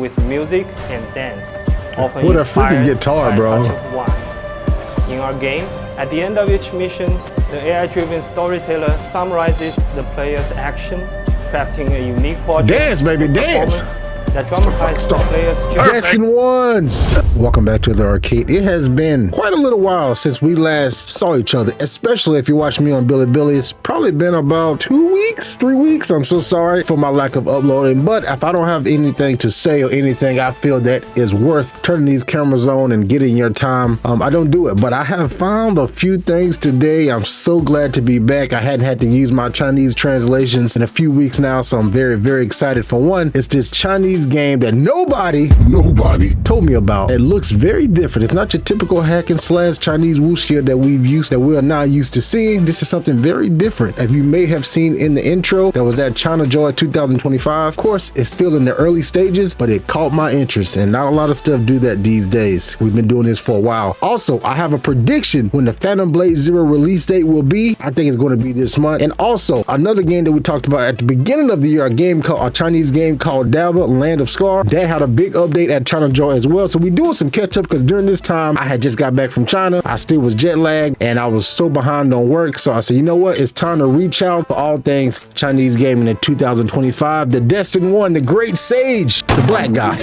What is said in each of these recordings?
with music and dance, often what a inspired freaking guitar, by bro. touch of wine. In our game, at the end of each mission, the AI-driven storyteller summarizes the player's action, crafting a unique portrait Dance, baby, dance! that dramatizes the player's journey. Action ones! Welcome back to the arcade. It has been quite a little while since we last saw each other, especially if you watch me on Billy Billy. It's probably been about 2 weeks, 3 weeks. I'm so sorry for my lack of uploading, but if I don't have anything to say or anything I feel that is worth turning these cameras on and getting your time, I don't do it. But I have found a few things today. I'm so glad to be back. I hadn't had to use my Chinese translations in a few weeks now, so I'm very, very excited. For one, it's this Chinese game that nobody told me about. It looks very different. It's not your typical hack and slash Chinese wuxia that we are now used to seeing. This is something very different. As you may have seen in the intro that was at China Joy 2025. Of course, it's still in the early stages, but it caught my interest, and not a lot of stuff do that these days. We've been doing this for a while. Also, I have a prediction when the Phantom Blade Zero release date will be. I think it's going to be this month. And also another game that we talked about at the beginning of the year, a Chinese game called Daba, Land of Scar. That had a big update at China Joy as well. So we're doing some catch up because during this time I had just got back from China. I still was jet lagged and I was so behind on work. So I said, you know what? It's time to reach out for all things Chinese gaming in 2025. The Destined One, the great sage, the black guy,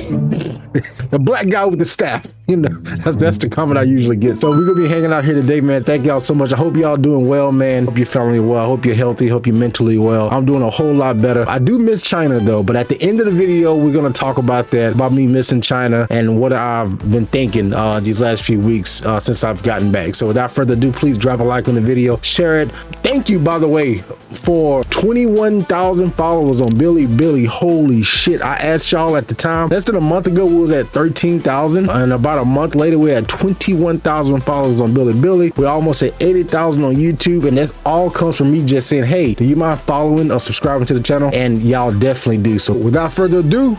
the black guy with the staff. You know, that's the comment I usually get. So we're gonna be hanging out here today, man. Thank y'all so much. I hope y'all doing well, man. Hope you're feeling well. Hope you're healthy. Hope you're mentally well. I'm doing a whole lot better. I do miss China though, but at the end of the video, we're gonna talk about that, about me missing China and what I've been thinking these last few weeks since I've gotten back. So without further ado, please drop a like on the video, share it. Thank you, by the way, for 21,000 followers on Billy Billy. Holy shit. I asked y'all at the time, less than a month ago, we was at 13,000, and about a month later, we had 21,000 followers on Billy Billy. We're almost at 80,000 on YouTube, and that all comes from me just saying, hey, do you mind following or subscribing to the channel? And y'all definitely do. So without further ado,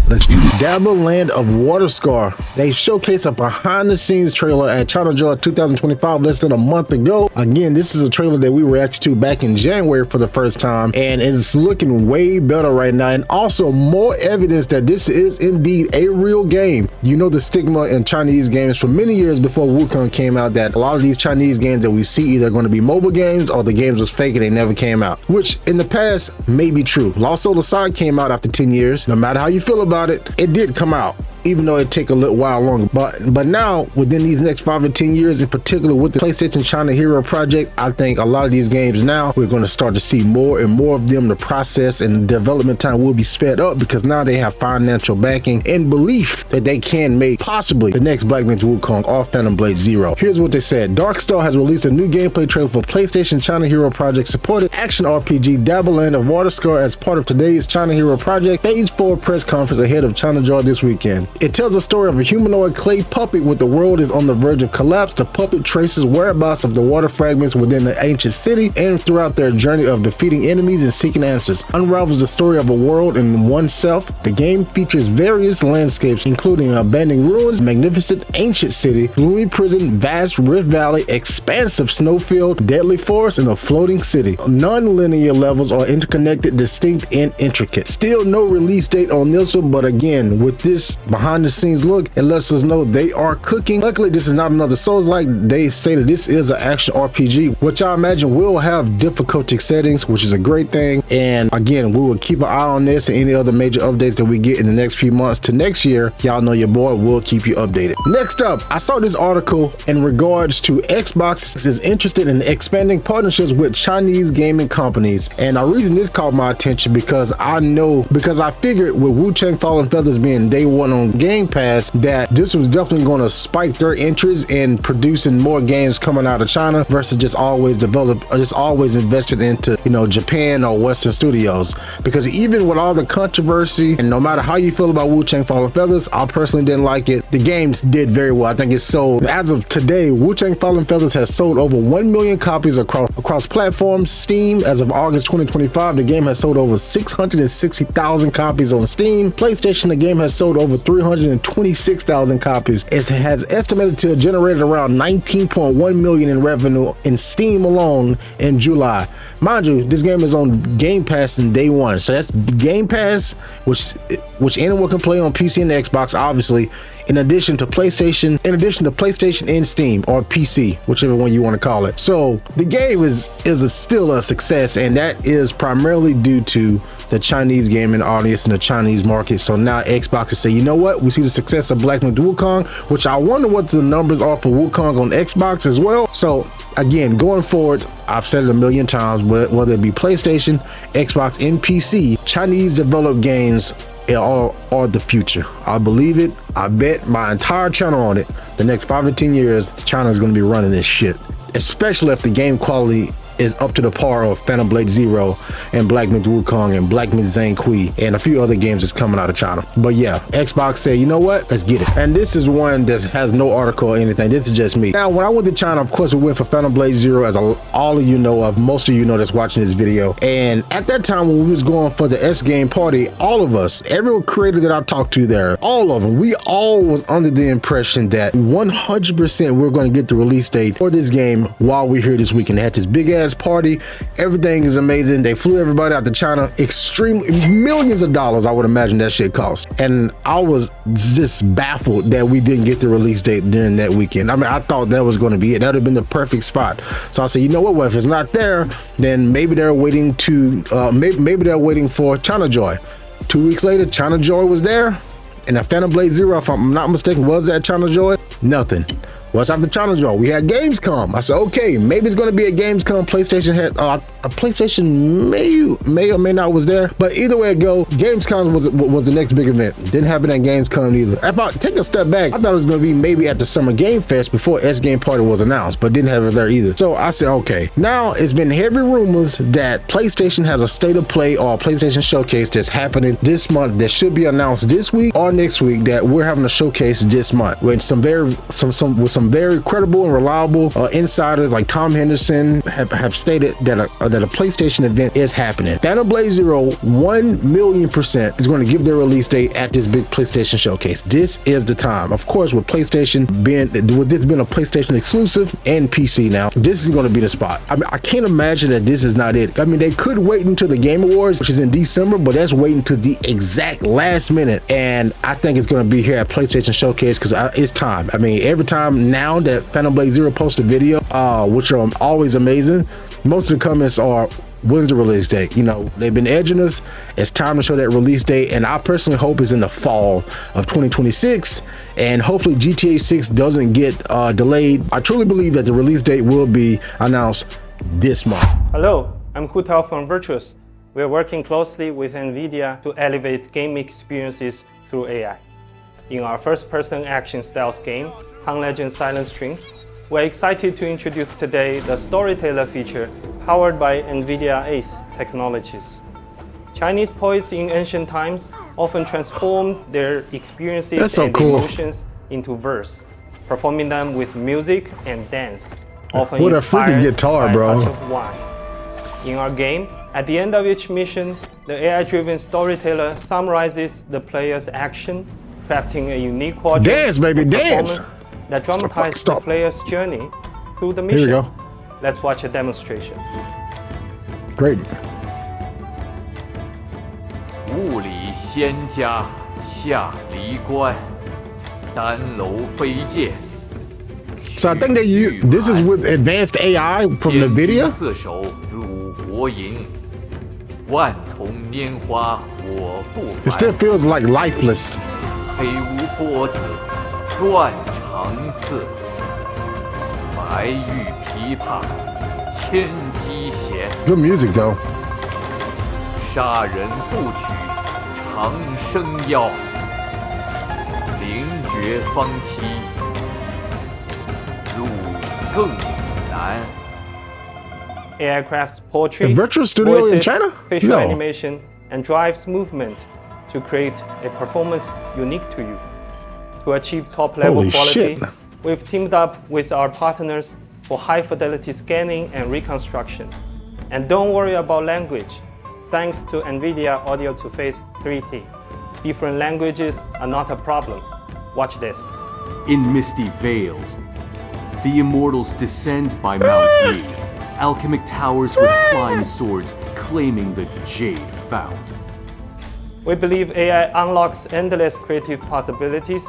let's do Daba, Land of Water Scar. They showcased a behind the scenes trailer at China Joy 2025 less than a month ago. Again, this is a trailer that we reacted to back in January for the first time, and it's looking way better right now. And also more evidence that this is indeed a real game. You know the stigma in Chinese games for many years before Wukong came out that a lot of these Chinese games that we see either going to be mobile games or the games was fake and they never came out, which in the past may be true. Lost Soul Aside came out after 10 years. No matter how you feel about it, it did come out, even though it take a little while longer. But now within these next 5 to 10 years, in particular with the PlayStation China Hero project, I think a lot of these games now we're going to start to see more and more of them. The process and the development time will be sped up because now they have financial backing and belief that they can make possibly the next Black Myth Wukong or Phantom Blade Zero. Here's what they said. Darkstar has released a new gameplay trailer for PlayStation China Hero project supported action RPG Daba, Land of Water Scar as part of today's China Hero project Phase 4 press conference ahead of China Joy this weekend. It tells a story of a humanoid clay puppet with the world is on the verge of collapse. The puppet traces whereabouts of the water fragments within the ancient city and throughout their journey of defeating enemies and seeking answers. Unravels the story of a world in oneself. The game features various landscapes including abandoned ruins, magnificent ancient city, gloomy prison, vast rift valley, expansive snowfield, deadly forest, and a floating city. Non-linear levels are interconnected, distinct, and intricate. Still no release date on this one, but again, with this behind the scenes look, it lets us know they are cooking. Luckily, this is not another Souls-like. They stated this is an action RPG, which I imagine will have difficulty settings, which is a great thing. And again, we will keep an eye on this and any other major updates that we get in the next few months to next year. Y'all know your boy will keep you updated. Next up, I saw this article in regards to Xbox is interested in expanding partnerships with Chinese gaming companies. And the reason this caught my attention because I figured with Wu Chang Fallen Feathers being day one on Game Pass that this was definitely going to spike their interest in producing more games coming out of China versus just always invested into, you know, Japan or Western studios. Because even with all the controversy and no matter how you feel about Wu Chang Fallen Feathers, I personally didn't like it. The games did very well. I think it sold, as of today, Wu Chang Fallen Feathers has sold over 1 million copies across platforms. Steam, as of August 2025, the game has sold over 660,000 copies on Steam. PlayStation, the game has sold over 300 326,000 copies. It has estimated to have generated around 19.1 million in revenue in Steam alone in July. Mind you, this game is on Game Pass in day one. So that's Game Pass, which anyone can play on PC and Xbox, obviously, in addition to PlayStation and Steam, or PC, whichever one you want to call it. So the game is still a success, and that is primarily due to the Chinese gaming audience and the Chinese market. So now Xbox is saying, you know what, we see the success of Black Myth Wukong, which I wonder what the numbers are for Wukong on Xbox as well. So again, going forward, I've said it a million times, whether it be PlayStation, Xbox, and PC, Chinese developed games are the future. I believe it. I bet my entire channel on it. The next 5 to 10 years, China is going to be running this shit, especially if the game quality is up to the par of Phantom Blade Zero and Black Myth Wukong and Black Myth Zhang Kui and a few other games that's coming out of China. But yeah, Xbox said, you know what, let's get it. And this is one that has no article or anything. This is just me. Now, when I went to China, of course, we went for Phantom Blade Zero, as all of you know of, most of you know that's watching this video. And at that time, when we was going for the S Game party, all of us, every creator that I talked to there, all of them, we all was under the impression that 100% we're going to get the release date for this game while we're here this weekend. They had this big ass party, everything is amazing. They flew everybody out to China, extremely millions of dollars, I would imagine that shit cost. And I was just baffled that we didn't get the release date during that weekend. I mean, I thought that was going to be it. That would have been the perfect spot. So I said, you know what, well, if it's not there, then maybe they're waiting to maybe they're waiting for China Joy. 2 weeks later, China Joy was there, and the Phantom Blade Zero, if I'm not mistaken, was that China Joy? Nothing. What's after China Joy? We had Gamescom. I said, okay, maybe it's going to be a Gamescom. PlayStation had a PlayStation may or may not was there, but either way it go, Gamescom was the next big event. Didn't happen at Gamescom either. If I take a step back, I thought it was going to be maybe at the Summer Game Fest before S Game Party was announced, but didn't have it there either. So I said, okay, now it's been heavy rumors that PlayStation has a state of play or a PlayStation showcase that's happening this month that should be announced this week or next week, that we're having a showcase this month with some very credible and reliable insiders like Tom Henderson have stated that a PlayStation event is happening. Phantom Blade Zero 1,000,000% is going to give their release date at this big PlayStation showcase. This is the time. Of course, with PlayStation being a PlayStation exclusive and PC now, this is going to be the spot. I mean, I can't imagine that this is not it. I mean, they could wait until the Game Awards, which is in December, but that's waiting to the exact last minute. And I think it's going to be here at PlayStation Showcase because it's time. I mean, every time now that Phantom Blade Zero posts a video, which are always amazing, most of the comments are, when's the release date? You know, they've been edging us. It's time to show that release date, and I personally hope it's in the fall of 2026, and hopefully GTA 6 doesn't get delayed. I truly believe that the release date will be announced this month. Hello, I'm Hu Tao from Virtuous. We're working closely with NVIDIA to elevate game experiences through AI. In our first-person action stealth game, Tang Legends Silent Strings, we're excited to introduce today the Storyteller feature powered by NVIDIA ACE technologies. Chinese poets in ancient times often transformed their experiences and emotions into verse, performing them with music and dance, often what a freaking guitar, bro. A touch of wine. In our game, at the end of each mission, the AI-driven storyteller summarizes the player's action, crafting a unique quadrant dance, baby, dance that dramatizes the player's journey through the mission. Here we go. Let's watch a demonstration. Great. 雾里仙家下离关，丹楼飞剑。 So I think that this is with advanced AI from the video. 四手入国营，万丛拈花我不 It still feels like lifeless. 黑乌波子断肠刺，白玉琵琶千机弦。 Good music though. 杀人不取长生腰，凌绝方期路更难。 AI crafts poetry, A virtual studio voices, in China? facial No. animation, and drives movement to create a performance unique to you. To achieve top-level Holy quality, shit. we've teamed up with our partners for high-fidelity scanning and reconstruction. And don't worry about language, thanks to NVIDIA Audio-to-Face 3T. different languages are not a problem. Watch this. In misty vales, the immortals descend by Mount Yi, alchemic towers with flying swords claiming the jade found. We believe AI unlocks endless creative possibilities.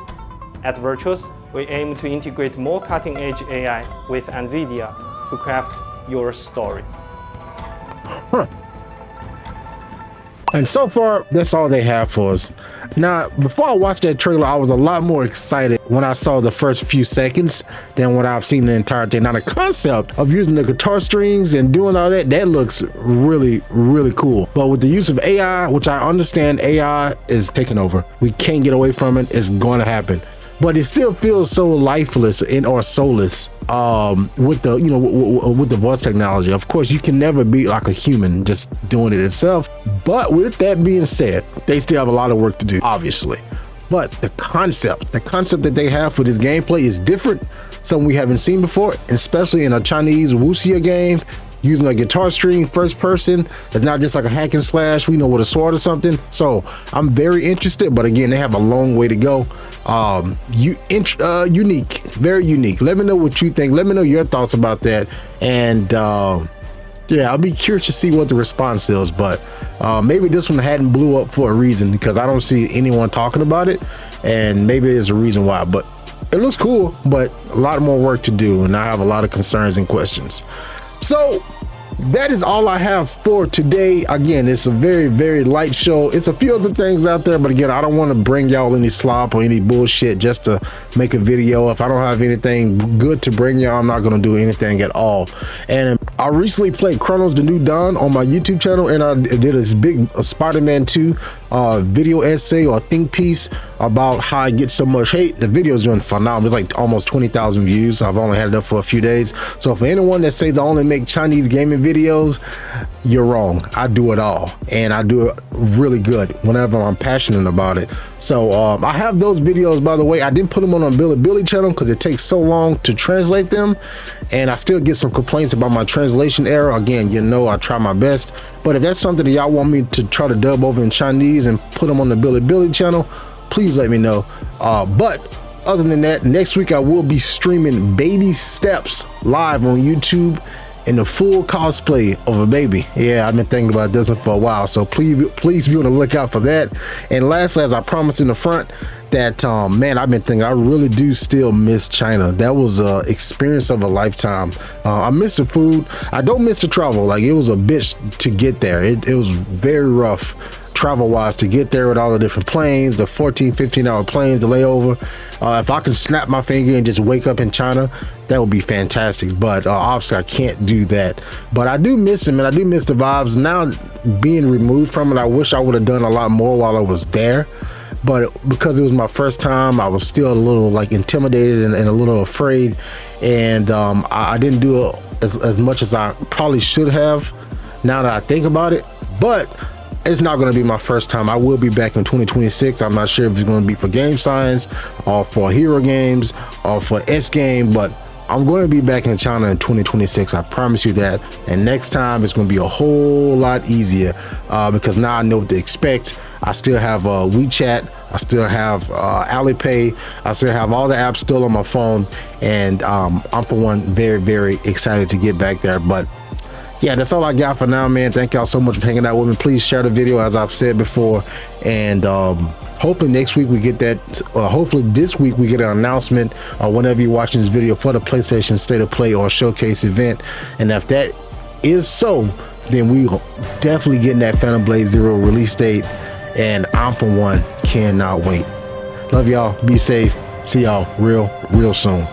At Virtuous, we aim to integrate more cutting-edge AI with NVIDIA to craft your story. And so far, that's all they have for us. Now, before I watched that trailer, I was a lot more excited when I saw the first few seconds than when I've seen the entire thing. Now, the concept of using the guitar strings and doing all that, that looks really, really cool. But with the use of AI, which I understand AI is taking over, we can't get away from it. It's going to happen. But it still feels so lifeless or soulless with the with the voice technology. Of course, you can never be like a human just doing it itself. But with that being said, they still have a lot of work to do, obviously. But the concept that they have for this gameplay is different, something we haven't seen before, especially in a Chinese wuxia game. Using a guitar string first person, it's not just like a hack and slash, we know, with a sword or something. So I'm very interested, but again, they have a long way to go. Unique, very unique. Let me know what you think. Let me know your thoughts about that. And yeah, I'll be curious to see what the response is, but maybe this one hadn't blew up for a reason, because I don't see anyone talking about it, and maybe there's a reason why. But it looks cool, but a lot more work to do, and I have a lot of concerns and questions. So that is all I have for today. Again, it's a very, very light show. It's a few other things out there, but again, I don't want to bring y'all any slop or any bullshit just to make a video. If I don't have anything good to bring y'all, I'm not going to do anything at all. And I recently played Chronos the New Dawn on my YouTube channel, and I did this big Spider-Man 2 video essay or think piece about how I get so much hate. The video is doing phenomenal. It's like almost 20,000 views. I've only had it up for a few days. So for anyone that says I only make Chinese gaming videos, you're wrong. I do it all, and I do it really good whenever I'm passionate about it. So I have those videos, by the way. I didn't put them on Billy channel because it takes so long to translate them, and I still get some complaints about my translation error. Again, you know, I try my best, but if that's something that y'all want me to try to dub over in Chinese and put them on the Billy channel, please let me know. But other than that, next week I will be streaming Baby Steps live on YouTube in the full cosplay of a baby. Yeah, I've been thinking about this one for a while, so please be on the lookout for that. And lastly, as I promised in the front, that man, I've been thinking, I really do still miss China. That was a experience of a lifetime. I miss the food. I don't miss the travel. Like, it was a bitch to get there. It was very rough travel wise to get there with all the different planes, the 14-15 hour planes, the layover. If I can snap my finger and just wake up in China, that would be fantastic. But obviously I can't do that. But I do miss him, and I do miss the vibes. Now being removed from it, I wish I would have done a lot more while I was there. But because it was my first time, I was still a little like intimidated and a little afraid, and I didn't do it as much as I probably should have, now that I think about it. But it's not going to be my first time. I will be back in 2026. I'm not sure if it's going to be for Game Science or for Hero Games or for S Game, but I'm going to be back in China in 2026. I promise you that. And next time it's going to be a whole lot easier because now I know what to expect. I still have WeChat. I still have Alipay. I still have all the apps still on my phone. And I'm, for one, very, very excited to get back there. But yeah, that's all I got for now, man. Thank y'all so much for hanging out with me. Please share the video, as I've said before, and hopefully next week we get that, hopefully this week we get an announcement whenever you're watching this video for the PlayStation State of Play or Showcase event. And if that is so, then we will definitely getting that Phantom Blade Zero release date, and I'm, for one, cannot wait. Love y'all. Be safe. See y'all real soon.